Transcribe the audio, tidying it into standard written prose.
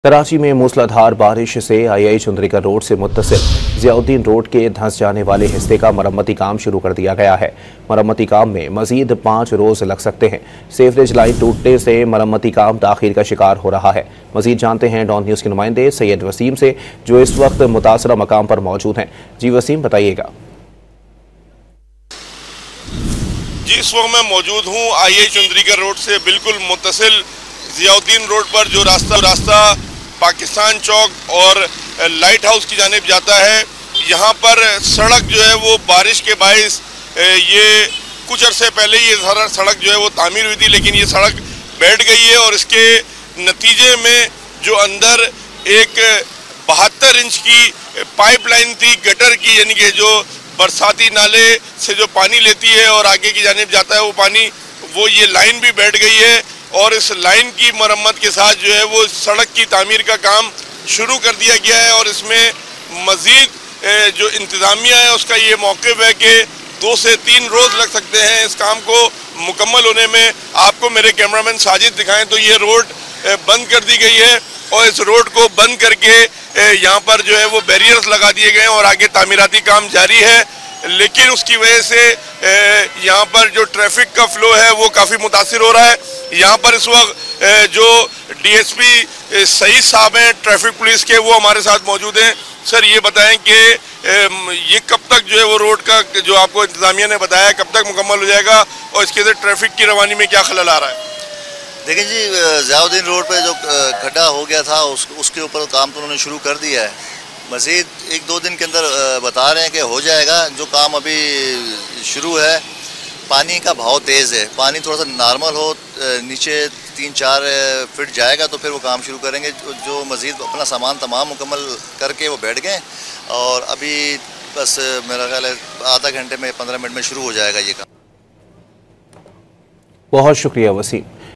कराची में मूसलाधार बारिश से आई चुंदरीगढ़ रोड से मुत्तसिल जियाउद्दीन रोड के धंस जाने वाले हिस्से का मरम्मती काम शुरू कर दिया गया है। मरम्मती काम में मजीद 5 रोज लग सकते हैं। सेवरेज लाइन टूटने से मरम्मती काम ताखीर का शिकार हो रहा है। मजीद जानते हैं डॉन न्यूज़ के नुमाइंदे सैयद वसीम से, जो इस वक्त मुतासरा मकाम पर मौजूद हैं। जी वसीम, बताइएगा। जी, इस वक्त मैं मौजूद हूँ आई चुंदरीगढ़ रोड से बिल्कुल मुत्तसिल जियाउद्दीन रोड पर, जो रास्ता पाकिस्तान चौक और लाइट हाउस की जानिब जाता है। यहाँ पर सड़क जो है वो बारिश के बाइस ये कुछ अरसे पहले ये सड़क जो है वो तामीर हुई थी, लेकिन ये सड़क बैठ गई है और इसके नतीजे में जो अंदर एक 72 इंच की पाइपलाइन थी गटर की, यानी कि जो बरसाती नाले से जो पानी लेती है और आगे की जानिब जाता है वो पानी, वो ये लाइन भी बैठ गई है। और इस लाइन की मरम्मत के साथ जो है वो सड़क की तामीर का काम शुरू कर दिया गया है और इसमें मज़ीद जो इंतज़ामिया है उसका ये मौक़िफ़ है कि 2 से 3 रोज़ लग सकते हैं इस काम को मुकम्मल होने में। आपको मेरे कैमरामैन साजिद दिखाएं तो ये रोड बंद कर दी गई है और इस रोड को बंद करके यहाँ पर जो है वो बैरियर्स लगा दिए गए हैं और आगे तामीराती काम जारी है। लेकिन उसकी वजह से यहाँ पर जो ट्रैफिक का फ्लो है वो काफ़ी मुतासिर हो रहा है। यहाँ पर इस वक्त जो डीएसपी सईद साहब हैं ट्रैफिक पुलिस के, वो हमारे साथ मौजूद हैं। सर, ये बताएं कि ये कब तक जो है वो रोड का जो आपको इंतज़ामिया ने बताया कब तक मुकम्मल हो जाएगा और इसके अंदर ट्रैफिक की रवानी में क्या खलल आ रहा है? देखिए जी, जियाउद्दीन रोड पे जो खड्डा हो गया था उसके ऊपर काम तो उन्होंने शुरू कर दिया है। मज़ीद 1-2 दिन के अंदर बता रहे हैं कि हो जाएगा। जो काम अभी शुरू है, पानी का भाव तेज़ है, पानी थोड़ा सा नॉर्मल हो, नीचे 3-4 फीट जाएगा तो फिर वो काम शुरू करेंगे। जो मज़ीद अपना सामान तमाम मुकम्मल करके वो बैठ गए और अभी बस मेरा ख्याल है आधा घंटे में 15 मिनट में शुरू हो जाएगा ये काम। बहुत शुक्रिया वसीम।